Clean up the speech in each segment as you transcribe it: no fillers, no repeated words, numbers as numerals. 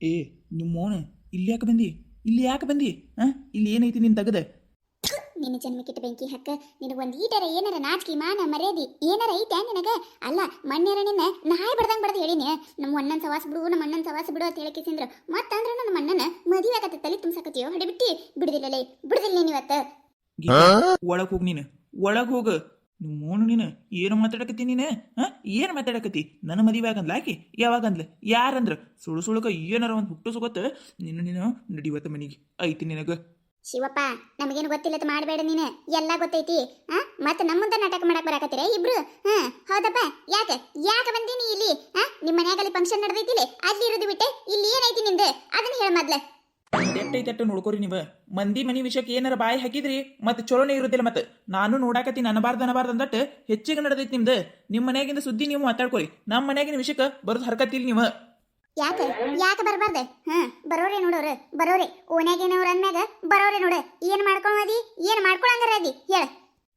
ಏ ನಿಮ್ಮೋನು ಇಲ್ಲಿ ಯಾಕೆ ಬಂದಿ? ಇಲ್ಲಿ ಯಾಕೆ ಬಂದಿ? ಇಲ್ಲಿ ಏನೈತಿ ನಿನ್ ತಗದ? ನಿನ್ನ ಜನ್ಮಕ್ಕಿಟ್ಟ ಬೆಂಕಿ ಹಕ್ಕ ನಿನಗೊಂದು ಈಟರ ಏನಾರ ನಾಚಿಕೆ ಮಾನ ಮರ್ಯಾದಿ ಏನಾರ ಐತೆ ನಿನಗ? ಅಲ್ಲ ಮಣ್ಣೇರ ನಿನ್ನ ನಾಯಿ ಬಡ್ದಂಗೆ ಬಡ್ದು ಹೇಳಿನಿ ನಮ್ಮ ಅಣ್ಣನ ಸವಾಸ ಬಿಡು ನಮ್ಮ ಅಣ್ಣನ ಸವಾಸ ಬಿಡು ಅಂತ ಹೇಳಿಕೆಸಿಂದ್ರ ಮತ್ತಂದ್ರೆ ನನ್ನ ಅಣ್ಣನ ಮದುವೆ ಆಗತ್ತೆ ತಲೆ ತುಂಬಸಕತ್ತೀಯೋ ಹಡಿಬಿಟ್ಟಿ ಬಿಡುದಿಲ್ಲಲೇ ಬಿಡುದಿಲ್ಲ ನೀನು ಇವತ್ತು. ಒಳಗೆ ಹೋಗಿ ನೀನು ಒಳಗೆ ಹೋಗ. ನಿಮ್ಮೋನು ನೀನು ಏನು ಮಾತಾಡಕತ್ತಿ ನೀನು? ಏನು ಮಾತಾಡಕತ್ತಿ? ನನ್ನ ಮದುವೆ ಆಗಂದ್ಲ ಆಕಿ? ಯಾವಾಗಂದ್ಲ? ಯಾರಂದ್ರ? ಸುಳು ಸುಳುಕ ಏನಾರ ಒಂದು ಹುಟ್ಟು ಸುಗತ್ತ ನೀನು ನಡಿವತ್ತ ಮನೆಗೆ ಐತಿ ನಿನಗ. ಶಿವಪ್ಪ ನಮಗೇನು ಗೊತ್ತಿಲ್ಲದ ಮಾಡಬೇಡ ನೀನು, ಎಲ್ಲ ಗೊತ್ತೈತಿ. ಮತ್ತೆ ನಮ್ಮ ಮುಂದೆ ನಾಟಕ ಮಾಡಕ್ ಬರಾಕತ್ತೀರ ಇಬ್ರು? ಹೌದಪ್ಪ. ಯಾಕೆ ಯಾಕೆ ಬಂದೀನಿ ಇಲ್ಲಿ? ನಿಮ್ಮ ಮನ್ಯಾಗಲ್ಲಿ ಫಂಕ್ಷನ್ ನಡೆದೈತಿಲಿ ಅಲ್ಲಿ ಇರೋದು ಬಿಟ್ಟೆ ಇಲ್ಲಿ ಏನೈತಿ ನಿಂದು ಅದನ್ನ ಹೇಳ ಮೊದ್ಲ. ಎಟ್ಟೈತೆ ನೋಡ್ಕೋರಿ ನೀವು. ಮಂದಿ ಮನಿ ವಿಷಯಕ್ಕೆ ಏನಾರ ಬಾಯಿ ಹಾಕಿದ್ರಿ ಮತ್ತೆ ಚಲೋನೇ ಇರುದಿಲ್ಲ. ಮತ್ತೆ ನಾನು ನೋಡಾಕತ್ತೀನಿ ಅನ್ನಬಾರ್ದು ಅಂದಟ್ಟು ಹೆಚ್ಚಿಗೆ ನಡೆದೈತಿ ನಿಮ್ದು. ನಿಮ್ಮ ಮನ್ಯಾಗಿಂದ ಸುದ್ದಿ ನೀವು ಮಾತಾಡ್ಕೊರಿ, ನಮ್ಮ ಮನ್ಯಾಗಿನ ವಿಷಯಕ್ಕೆ ಬರೋದು ಹರ್ಕತ್ತಿಲ್ಲ ನೀವು. ಯಾಕೆ ಯಾಕೆ ಬರಬಾರ್ದೆ? ಬರೋರೆ ನೋಡೋರು ಬರೋರೆ ಓನ್ಯಾಗೇನವ್ರ ಅಂದ್ಮ್ಯಾಗ ಬರೋರೆ ನೋಡ. ಏನ್ ಮಾಡ್ಕೊಂಡಿ ಏನ್ ಮಾಡ್ಕೊಳಂಗಾರ ಅದಿ ಹೇಳ.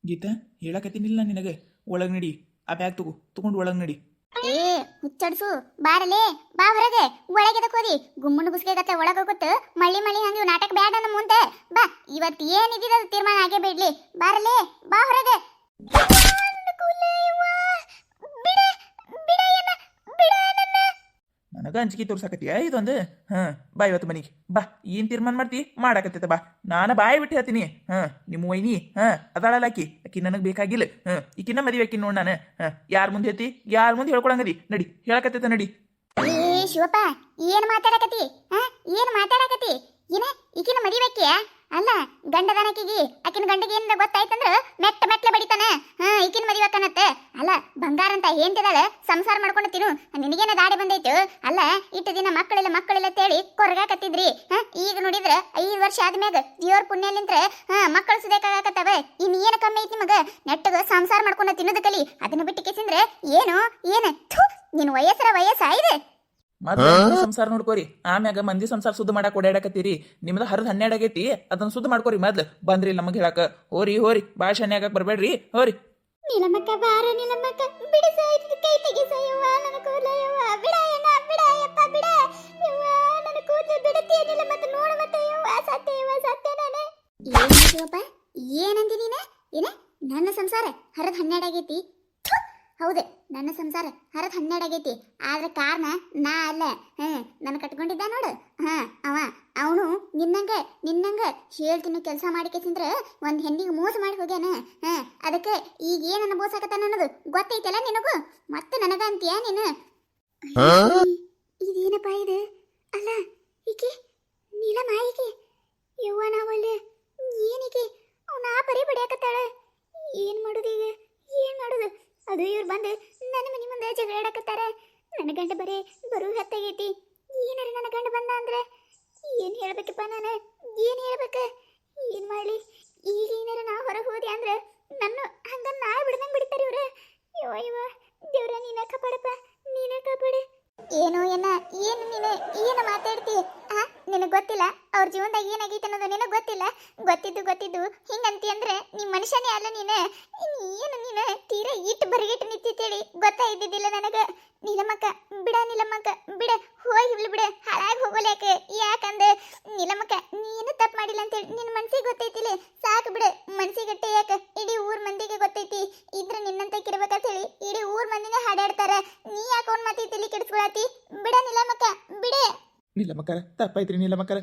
ಗೀತಾ ಹೇಳಕತ್ತೀನಿಲ್ಲ ನಿನಗೆ, ಒಳಗ್ ನಡಿ. ಆ ಬ್ಯಾಗ್ ತಗೊಂಡು ಒಳಗ್ ನಡಿ. ಏ ಹುಚ್ಚಡ್ಸು ಬಾರಲೇ, ಬಾ ಹೊರಗೆ. ಒಳಗೆ ಹೋದಿ ಗುಮ್ಮುಂಡು ಗುಸ್ಕೆಗತ್ತೆ ಒಳಗೆ ಹೋಗುತ್ತೆ ಮಳ್ಳಿ ಹಂಗೆ ನಾಟಕ ಬ್ಯಾಡ ನಮ್ಮ ಮುಂದೆ ಬಾ. ಇವತ್ತು ಏನಿದೆ ತೀರ್ಮಾನ ಆಗೇ ಬಿಡ್ಲಿ. ಬಾರಲೇ, ಬಾ ಹೊರಗೆ. ನನಗ ಅಂಜಿಕೆ ತೋರ್ಸಾಕತ್ತೀಯ ಇದೊಂದು? ಬಾ ಇವತ್ತು ಮನಿಗೆ ಬಾ. ಏನ್ ತೀರ್ಮಾನ ಮಾಡ್ತಿ ಮಾಡಾಕತ್ತೈತ ಬಾ. ನಾನು ಬಾಯಿ ಬಿಟ್ಟು ಹೇಳ್ತೀನಿ. ನಿಮ್ಮ ವೈನಿ ಅದಾಳಲ್ಲ ಆಕಿ ನನಗೆ ಬೇಕಾಗಿಲ್ಲ. ಈಕಿನ ಮದುವೆ ಆಕಿ ನೋಡ್ ನಾನು. ಯಾರ ಮುಂದೆ ಹೇಳ್ತಿ? ಯಾರ ಮುಂದೆ ಹೇಳ್ಕೊಳಂಗದಿ? ನಡಿ ಹೇಳಕತ್ತೈತ ನಡಿ. ಏ ಶಿವಪ್ಪ ಏನ್ ಮಾತಾಡಕತ್ತಿ? ಏನ್ ಮಾತಾಡಕತ್ತಿ? ಏನ ಈಕಿನ ಮದುವೆಕ್ಕಿಯ? ಅಲ್ಲ ಗಂಡದಾನಕಿಗಿ ಆಕಿನ ಗಂಡಗೆ ಏನಾರ ಗೊತ್ತಾಯ್ತಂದ್ರ ಮೆಟ್ಲೆ ಬಡಿತಾನ. ಈಕಿನ ಮದುವೆ ಅಕ್ಕನತ್ತೆ. ಅಲ್ಲ ಬಂಗಾರ ಅಂತ ಏನ್ತಿದಾಳೆ ಸಂಸಾರ ಮಾಡ್ಕೊಂಡು ತಿನ್ನು. ನಿನಗೇನ ದಾಡಿ ಬಂದೈತು? ಅಲ್ಲ ಇಟ್ಟು ದಿನ ಮಕ್ಕಳಿಲ್ಲ ತೇಳಿ ಕೊರಗಾಕತ್ತಿದ್ರಿ. ಈಗ ನೋಡಿದ್ರ 5 ವರ್ಷ ಆದ್ಮ್ಯಾಗ ದೇವ್ರ ಪುಣ್ಯಲಿಂತ್ರ ಮಕ್ಕಳು ಸುದೇಕಾಗತ್ತವ. ಇನ್ ಏನ ಕಮ್ಮಿ ಐತಿ ಮಗ? ನೆಟ್ಟಗ ಸಂಸಾರ ಮಾಡ್ಕೊಂಡು ತಿನ್ನೋದು ಕಲಿ. ಅದನ್ನ ಬಿಟ್ಟು ಕೇಸಿಂದ್ರೆ ಏನು ನಿನ್ ವಯಸ್ಸಾಯಿದೆ. ಮೊದಲು ಸಂಸಾರ ನೋಡ್ಕೋರಿ, ಆಮ್ಯಾಗ ಮಂದಿ ಸಂಸಾರ ಸುದ್ದ ಮಾಡಕ್ ಓಡಾಡಕತ್ತೀರಿ. ನಿಮ್ದ ಹರಿದ 12 ಆಗೈತಿ, ಅದನ್ನ ಸುದ್ದ ಮಾಡ್ಕೋರಿ. ಮೊದ್ಲು ಬಂದ್ರಿ ನಮಗ್ ಹೇಳಾಕ. ಹೋರಿ ಭಾಷಣ ಆಗಕ್ ಬರ್ಬೇಡ್ರಿ. ಹೋರಿ. ನೀಲಮ್ಮಕ್ಕ ಬಾರ ನೀಲಮ್ಮಕ್ಕ ಬಿಡಿಸಾಯ್ತು ಕೈ ತೆಗಿಸಯ್ಯವ್ವ ನನ್ನ ಕೂದಲಯ್ಯವ್ವ ಬಿಡಯಪ್ಪ ಬಿಡ ಯವ್ವ ನನ್ನ ಕೂದಲು ಬಿಡುತ್ತೀಯ ನೀಲಮ್ಮಕ್ಕ ನೋಡು ಮತ್ತೆ ಯವ್ವ ಸತ್ಯ ನಾನು. ಏನು ಶಿವಪ್ಪ ಏನಂದಿ ನೀನ? ಏನ ನನ್ನ ಸಂಸಾರ ಹರಿದ 12 ಆಗೈತಿ? ಹೌದು ನನ್ನ ಸಂಸಾರ ಹರತ್ 12 ಆಗೈತಿ. ಆದ್ರೆ ಕಾರಣ ನಾ ಅಲ್ಲ. ನನ್ನ ಕಟ್ಕೊಂಡಿದ್ದ ನೋಡು ಅವನು ನಿನ್ನಂಗ ಹೇಳ್ತೀನಿ ಕೆಲಸ ಮಾಡಿಕೆಸಿಂದ್ರ ಒಂದ್ ಹೆಣ್ಣಿಗೆ ಮೋಸ ಮಾಡಿ ಹೋಗ್ಯಾನ. ಅದಕ್ಕೆ ಈಗ ಏನ್ ಅನುಭವಿಸಕತ್ತಾನ ಅನ್ನೋದು ಗೊತ್ತೈತಲ್ಲ ನಿನಗೂ. ಮತ್ತೆ ನನಗ ಅಂತೀಯ ನೀನು? ಇದೇನಪ್ಪ ಇದು? ಅಲ್ಲ ಈಕೆ ನೀಲಮ್ಮ ಈಕೆ ಯವ್ವ ನಾವಲ್ಲಿ ಏನಿಕೆ ಅವನ ಬರೀ ಬಡಿಯಾಕತ್ತಾಳ. ಏನ್ ಮಾಡುದು ಈಗ? ಏನ್ ಮಾಡುದು? ಅದು ಇವ್ರು ಬಂದು ನನ್ನ ಮನೆ ಮುಂದೆ ಜಗಳಾಡಕತ್ತಾರ. ನನ್ನ ಗಂಡ ಬರೋ ಹತ್ತಾಗೈತಿ. ಏನಾರ ನನ್ನ ಗಂಡ ಬಂದ ಅಂದ್ರೆ ಏನ್ ಹೇಳ್ಬೇಕಪ್ಪ ನಾನು? ಏನ್ ಹೇಳ್ಬೇಕ? ಏನ್ ಮಾಡ್ಲಿ? ಈಗ ಏನಾರ ನಾ ಹೊರಗೆ ಹೋದೆ ಅಂದ್ರೆ ನನ್ನ ಹಂಗ ನಾಯಿ ಬಿಡ್ದಂಗೆ ಬಿಡ್ತಾರೆ ಇವ್ರು. ಯವ್ವ ದೇವ್ರ ನೀನ ಕಾಪಾಡಪ್ಪ, ನೀನೇ ಕಾಪಾಡು. ಏನು ನೀನು ಮಾತಾಡ್ತಿ? ನಿನಗೆ ಗೊತ್ತಿಲ್ಲ ಅವ್ರ ಜೀವನದಾಗ ಏನಾಗೈತೆ ಅನ್ನೋದು ನಿನಗೆ ಗೊತ್ತಿಲ್ಲ. ಗೊತ್ತಿದ್ದು ಹಿಂಗಂತಿ ಅಂದ್ರೆ ನಿಮ್ಮ ಮನುಷ್ಯನೇ ಅಲ್ಲ ನೀನು. ನೀನು ತೀರಾ ಇಟ್ಟು ಬರಿಗಿಟ್ಟು ನಿಂತಿತ್ತೇಳಿ ಗೊತ್ತಾಯ್ದಿದ್ದಿಲ್ಲ ನನಗೆ. ನೀಲಮ್ಮಕ್ಕ ಬಿಡ ಹೋಗಿ ಬಿಡ ಹಾಳಾಗಿ ಹೋಗೋಲ್ಲ. ಯಾಕಂದ್ರೆ ನೀಲಮ್ಮಕ್ಕ ನೀನು ತಪ್ಪು ಮಾಡಿಲ್ಲ ಅಂತೇಳಿ ನಿನ್ನ ಮನ್ಸಿಗೆ ಗೊತ್ತೈತಿಲ್ಲ. ಸಾಕು ಬಿಡು ಮನ್ಸಿಗಟ್ಟೆ. ಯಾಕೆ ಇಡೀ ಊರ್ ಮಂದಿಗೆ ಗೊತ್ತೈತಿ ಇದ್ರ ನಿನ್ನಂತ ಕಿರ್ಬೇಕಂತ ಹೇಳಿ ಇಡೀ ಊರ್ ಮಂದಿನೇ ಹಾಡಾಡ್ತಾರ. ನೀ ಯಾಕೆ ಅವ್ನ ಮಾತಿ ತಲೆ ಕೆಡಿಸ್ಕೊಳತಿ? ಬಿಡ ನೀಲಮ್ಮಕ್ಕ ಬಿಡೆ. ನೀಲಮ್ಮಕ್ಕರ ತಪ್ಪಾಯ್ತ್ರಿ. ನೀಲಮ್ಮಕ್ಕರ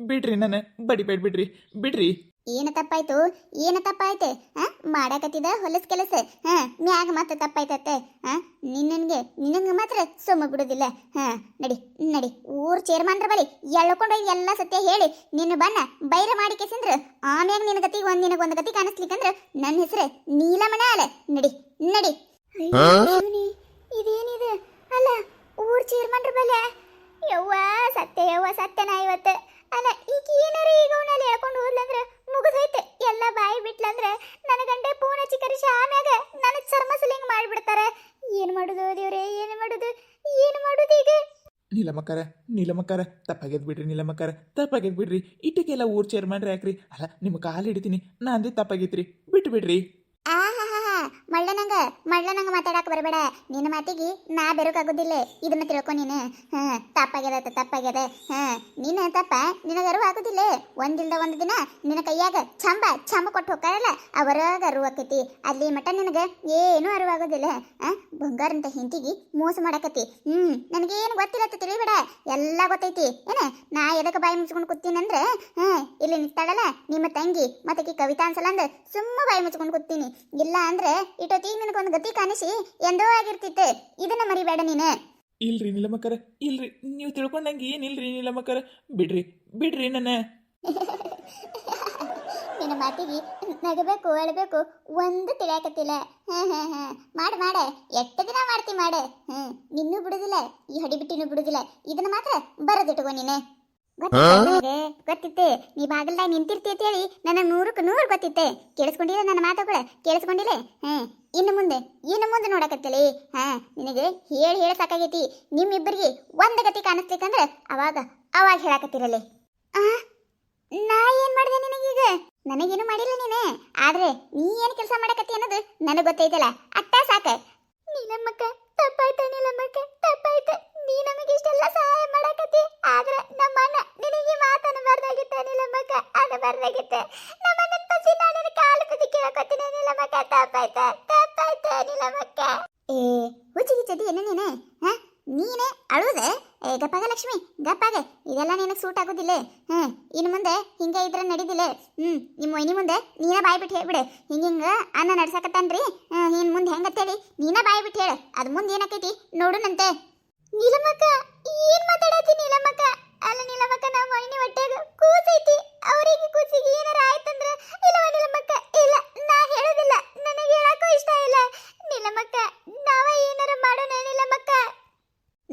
ಬಿಡ್ರಿ ನನ್ನ ಬಡಿಬೇಡ್ ಬಿಡ್ರಿ. ಏನು ತಪ್ಪಾಯ್ತು? ಮಾಡಾಕತ್ತಿದ ಹೊಲಸ್ ಕೆಲಸ ಮ್ಯಾಗ ಮತ್ತೆ ತಪ್ಪಾಯ್ತತ್ತೆ. ನಿನಗೆ ಮಾತ್ರ ಸೊಮ್ಮ ಬಿಡುದಿಲ್ಲ. ನಡಿ ಊರ್ ಚೇರ್ಮನ್ರ ಬಳಿ ಎಳ್ಕೊಂಡೋಗಿ ಎಲ್ಲ ಸತ್ಯ ಹೇಳಿ ನಿನ್ನ ಬಣ್ಣ ಬೈರ ಮಾಡಿ ಕೆಸಂದ್ರ ಆಮ್ಯಾಗ ನಿನಗೊಂದು ಗತಿ ಕಾಣಿಸ್ಲಿಕ್ಕಂದ್ರ ನನ್ನ ಹೆಸರು ನೀಲಮಣ ಅಲ್ಲ. ನಡಿ. ಇದೇನಿದೆ? ಅಲ್ಲ ಊರ್ ಚೇರ್ಮನ್ರ ಬಲೆ ಯವ್ವ ಸತ್ಯನ ಇವತ್ತು. ಅಲ್ಲ ಈಗ ಏನಾರ ಈಗ ಅವನಲ್ಲಿ ಹೇಳ್ಕೊಂಡು ಹೋದ್ಲಂದ್ರ ಮುಗಿದೋಯ್ತು. ಎಲ್ಲ ಬಾಯಿ ಬಿಟ್ಲಂದ್ರ ನನ್ನ ಗಂಡೆ ಪೂನ ಚಿಕ್ಕರಿಶ ಆಮ್ಯಾಗ ನನಗೆ ಚರ್ಮಸಲಿಂಗ್ ಮಾಡಿಬಿಡ್ತಾರೆ. ಏನು ಮಾಡುದು ದೇವ್ರೆ? ಏನು ಮಾಡುದು ಈಗ? ನೀಲಮ್ಮಕ್ಕರ ತಪ್ಪಾಗ್ಯದ ಬಿಡ್ರಿ. ನೀಲಮ್ಮಕ್ಕರ ತಪ್ಪಾಗ್ಯದ ಬಿಡ್ರಿ. ಇಟ್ಟಕ್ಕೆಲ್ಲ ಊರ್ ಚೇರ್ಮನ್ರಿ ಯಾಕ್ರಿ? ಅಲ್ಲ ನಿಮ್ಮ ಕಾಲು ಹಿಡಿತೀನಿ ನಾ ಅಂದಿ ತಪ್ಪಾಗೈತ್ರಿ. ಬಿಡ್ರಿ. ಮಳ್ಳನಂಗ ಮಾತಾಡಕ್ ಬರಬೇಡ. ನಿನ್ನ ಮಾತಿಗೆ ನಾ ಬೆರಕಾಗೋದಿಲ್ಲ. ಇದನ್ನ ತಿಳ್ಕೊ ನೀನು. ತಪ್ಪಾಗ್ಯದ. ನಿನ್ನ ತಪ್ಪ ನಿನಗ ಅರಿವು ಆಗೋದಿಲ್ಲ. ಒಂದಿಲ್ದ ಒಂದು ದಿನ ನಿನ್ನ ಕೈಯಾಗ ಚಂಬ ಕೊಟ್ಟು ಹೋಗ್ತಾರಲ್ಲ ಅವರಾಗ ಅರಿವು ಆಕೈತಿ. ಅಲ್ಲಿ ಮಟ್ಟ ನಿನಗ ಏನು ಅರಿವು ಆಗೋದಿಲ್ಲ. ಬಂಗಾರಂತ ಹೆಂಡತಿಗೆ ಮೋಸ ಮಾಡಕತ್ತಿ. ನನಗೇನು ಗೊತ್ತಿಲ್ಲ ಅಂತ ತಿಳಿಬೇಡ. ಎಲ್ಲ ಗೊತ್ತೈತಿ. ಏನ ನಾ ಎದಕ್ಕೆ ಬಾಯಿ ಮುಚ್ಕೊಂಡು ಕೂತೀನಿ ಅಂದ್ರೆ ಇಲ್ಲಿ ನಿಂತಾಳಲ್ಲ ನಿಮ್ಮ ತಂಗಿ ಮತ್ತೆ ಕವಿತಾ ಅನ್ಸಲ್ಲ ಸುಮ್ಮ ಬಾಯಿ ಮುಚ್ಕೊಂಡು ಕೂತೀನಿ. ಇಲ್ಲ ಅಂದ್ರೆ ಇಟ್ಟೊತ್ತಿಗೆ ನಿನಗೊಂದು ಗತಿ ಕಾಣಿಸಿ ಎಂದೋ ಆಗಿರ್ತಿತ್ತು. ಇದನ್ನ ಮರಿಬೇಡ ನೀನು. ಇಲ್ರಿ ನೀಲಮ್ಮಕ್ಕರ, ಇಲ್ರಿ, ನೀವು ತಿಳ್ಕೊಂಡಂಗೆ ಏನಿಲ್ರಿ ನೀಲಮ್ಮಕ್ಕರ. ಬಿಡ್ರಿ ನನ್ನ. ನಿನ್ನ ಮಾತಿಗೆ ನಗಬೇಕು ಅಳಬೇಕು ಒಂದು ತಿಳಿಯಾಕತ್ತಿಲ್ಲ. ಮಾಡ ಎಷ್ಟು ದಿನ ಮಾಡ್ತಿ ಮಾಡ. ನಿನ್ನೂ ಬಿಡುದಿಲ್ಲ, ಈ ಹಡಿಬಿಟ್ಟಿನೂ ಬಿಡುದಿಲ್ಲ. ಇದನ್ನ ಮಾತ್ರ ಬರದಿಟ್ಕೋ ನೀನು. ಗೊತ್ತಿತ್ತೆ ನೀ ಬಾಗಲ್ದಾಗ ನಿಂತಿರ್ತಿ ಅಂತ ಹೇಳಿ ನನ್ನ 100ಕ್ಕೆ 100 ಗೊತ್ತಿತ್ತೆ. ಕೇಳಿಸ್ಕೊಂಡಿಲ್ಲ ನನ್ನ ಮಾತುಗಳ? ಕೇಳಿಸ್ಕೊಂಡಿಲ್ಲ? ಇನ್ನು ಮುಂದೆ ನೋಡಕತ್ತಲಿ. ನಿನಗೆ ಹೇಳಿ ಸಾಕಾಗೈತಿ. ನಿಮ್ಮಿಬ್ಬರಿಗೆ ಒಂದು ಗತಿ ಕಾಣಿಸ್ಬೇಕಂದ್ರೆ ಅವಾಗ ಹೇಳಕತ್ತಿರಲಿ. ನಾ ಏನ್ ಮಾಡಿದೆ ನಿನಗೀಗ? ನನಗೇನು ಮಾಡಿಲ್ಲ ನೀನು. ಆದ್ರೆ ನೀ ಏನ್ ಕೆಲಸ ಮಾಡಕತ್ತಿ ಅನ್ನೋದು ನನಗೆ ಗೊತ್ತೈತಲ್ಲ, ಅಟ್ಟ ಸಾಕ. ನೀಲಮ್ಮಕ್ಕ ತಪ್ಪಾಯ್ತ. ನೀ ನಮಗೆ ಇಷ್ಟೆಲ್ಲ ಸಹಾಯ ಮಾಡಕತ್ತಿ. ಆದ್ರೆ ನಮ್ಮಣ್ಣ ನಿನಗೆ ಮಾತನ್ನು ಬರ್ದಾಗಿತ್ತೆ ನೀಲಮ್ಮಕ್ಕ. ಅನ್ನಬಾರ್ದಾಗಿತ್ತೆ. ನಮ್ಮಣ್ಣ ಪಸಿ ನಾನು ಕಾಲು ಬಿದ್ದು ಕೇಳಕತ್ತೀನಿ ನೀಲಮ್ಮಕ್ಕ. ತಪ್ಪಾಯ್ತ ನೀಲಮ್ಮಕ್ಕ. ಹುಚ್ಚಿಗಿಚ್ಚದಿ ಏನು ನೀನೆ? ನೀನೆ ಅಳುದೆ? ಗಪ್ಪಾಗ ಲಕ್ಷ್ಮಿ, ಗಪ್ಪಾಗ. ಇದೆಲ್ಲ ನಿನಗೆ ಸೂಟ್ ಆಗೋದಿಲ್ಲ. ಇನ್ನು ಮುಂದೆ ಹಿಂಗೆ ಇದ್ರೆ ನಡೀದಿಲ್ಲ. ನಿಮ್ಮ ವೈನಿ ಮುಂದೆ ನೀನ ಬಾಯಿ ಬಿಟ್ಟು ಹೇಳ್ಬಿಡೆ. ಹಿಂಗ ಅನ್ನ ನಡ್ಸಕತ್ತಾನ್ರಿ, ಇನ್ನು ಮುಂದೆ ಹೆಂಗತ್ತೇಳಿ ನೀನ ಬಾಯಿ ಬಿಟ್ಟು ಹೇಳ. ಅದು ಮುಂದೆ ಏನಾಕೈತಿ ನೋಡುನಂತೆ. ನೀಲಮ್ಮಕ್ಕ ಏನ್ ಮಾತಾಡತ್ತಿ ನೀಲಮ್ಮಕ್ಕ? ಅಲ್ಲ ನೀಲಮ್ಮಕ್ಕ, ನಮ್ಮ ವೈನಿ ಹೊಟ್ಟೆಗ ಕೂಸೈತಿ. ಅವರಿಗೆ ಕೂಸಿಗೆ ಏನಾರ ಆಯ್ತಂದ್ರ ಇಲ್ಲವ ನೀಲಮ್ಮಕ್ಕ? ಇಲ್ಲ, ನಾ ಹೇಳೋದಿಲ್ಲ. ನನಗೆ ಹೇಳಕ್ಕೂ ಇಷ್ಟ ಇಲ್ಲ ನೀಲಮ್ಮಕ್ಕ. ನಾವ ಏನಾರ ಮಾಡೋಣ ನೀಲಮ್ಮಕ್ಕ.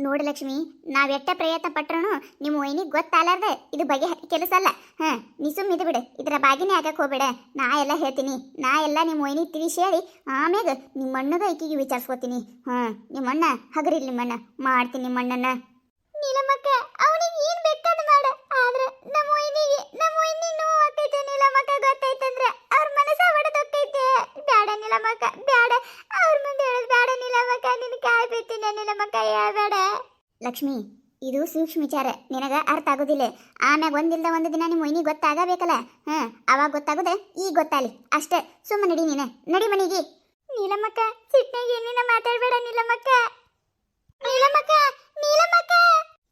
ನೋಡಿ ಲಕ್ಷ್ಮಿ, ನಾವೆಟ್ಟ ಪ್ರಯತ್ನ ಪಟ್ರೂ ನಿಮ್ಮ ವೈನಿಗೆ ಗೊತ್ತಾಲಾರ್ದೆ ಇದು ಬಗೆ ಕೆಲಸ ಅಲ್ಲ. ನೀ ಸುಮ್ಮಿದು ಬಿಡು. ಇದರ ಬಾಗಿನೇ ಆಗಕ್ಕೆ ಹೋಗ್ಬೇಡ. ನಾ ಎಲ್ಲ ಹೇಳ್ತೀನಿ. ನಾ ಎಲ್ಲ ನಿಮ್ಮ ವೈನಿ ತಿಳಿಸಿ ಹೇಳಿ ಆಮ್ಯಾಗ ನಿಮ್ಮ ಅಣ್ಣಗ ಈಕಿಗೆ ವಿಚಾರಿಸ್ಕೋತೀನಿ. ನಿಮ್ಮಣ್ಣ ಹಗರಿಲ್ಲ, ನಿಮ್ಮಣ್ಣ ಮಾಡ್ತೀನಿ ನಿಮ್ಮಣ್ಣನ. ನೀಲಮ್ಮಕ್ಕ ಅವನಿಗೆ ಏನ್ ಬೇಕಾದ ಮಾಡ. ಆದ್ರೆ ನಮ್ಮ ವೈನಿ ನೋವು ಆಕೈತೆ ನೀಲಮ್ಮಕ್ಕ. ಗೊತ್ತೈತಂದ್ರೆ ಅವ್ರ ಮನಸ್ಸ ಹೊಡೆದೋಕೈತೆ. ಬೇಡ ನೀಲಮ್ಮಕ್ಕ, ಬೇಡ. ಅವ್ರ ಮುಂದೆ ಹೇಳೋದು ಬೇಡ ನೀಲಮ್ಮಕ್ಕ. ನಿನ್ ಕಾಯಿ ಬೀಳ್ತೀನಿ ನೀಲಮ್ಮಕ್ಕ, ಹೇಳ್ಬೇಡ. ಲಕ್ಷ್ಮಿ, ಇದು ಸೂಕ್ಷ್ಮ ವಿಚಾರ, ನಿನಗ ಅರ್ಥ ಆಗೋದಿಲ್ಲ. ಆಮ್ಯಾಗ ಒಂದಿಲ್ದ ಒಂದು ದಿನ ನಿಮ್ಮ ವೈನಿ ಗೊತ್ತಾಗಬೇಕಲ್ಲ. ಅವಾಗ ಗೊತ್ತಾಗೋದೆ ಈಗ ಗೊತ್ತಾಲಿ ಅಷ್ಟೇ. ಸುಮ್ಮ ನಡಿ ನೀನು, ನಡಿ ಮನಿಗೆ. ನೀಲಮ್ಮಕ್ಕ ಸಿಟ್ನಾಗ ಏನೇನ ಮಾತಾಡ್ಬೇಡ ನೀಲಮ್ಮಕ್ಕ.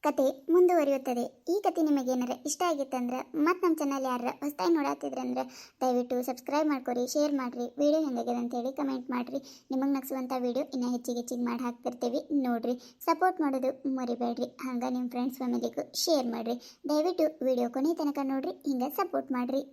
ಕತೆ ಮುಂದುವರಿಯುತ್ತದೆ. ಈ ಕತೆ ನಿಮಗೇನಾರ ಇಷ್ಟ ಆಗಿತ್ತಂದ್ರೆ ಮತ್ತು ನಮ್ಮ ಚಾನಲ್ ಯಾರು ಹೊಸದಾಗಿ ನೋಡತ್ತಿದ್ರಂದ್ರೆ ದಯವಿಟ್ಟು ಸಬ್ಸ್ಕ್ರೈಬ್ ಮಾಡ್ಕೊರಿ, ಶೇರ್ ಮಾಡಿರಿ. ವಿಡಿಯೋ ಹೆಂಗಾಗಿದೆ ಅಂತೇಳಿ ಕಮೆಂಟ್ ಮಾಡಿರಿ. ನಿಮಗೆ ನಗಿಸುವಂಥ ವಿಡಿಯೋ ಇನ್ನೂ ಹೆಚ್ಚಿಗೆ ಮಾಡಿ ಹಾಕ್ತಿರ್ತೀವಿ, ನೋಡಿರಿ. ಸಪೋರ್ಟ್ ಮಾಡೋದು ಮರಿಬೇಡ್ರಿ. ಹಂಗೆ ನಿಮ್ಮ ಫ್ರೆಂಡ್ಸ್ ಫ್ಯಾಮಿಲಿಗೂ ಶೇರ್ ಮಾಡಿರಿ. ದಯವಿಟ್ಟು ವಿಡಿಯೋ ಕೊನೆ ತನಕ ನೋಡಿರಿ, ಹಿಂಗೆ ಸಪೋರ್ಟ್ ಮಾಡಿರಿ.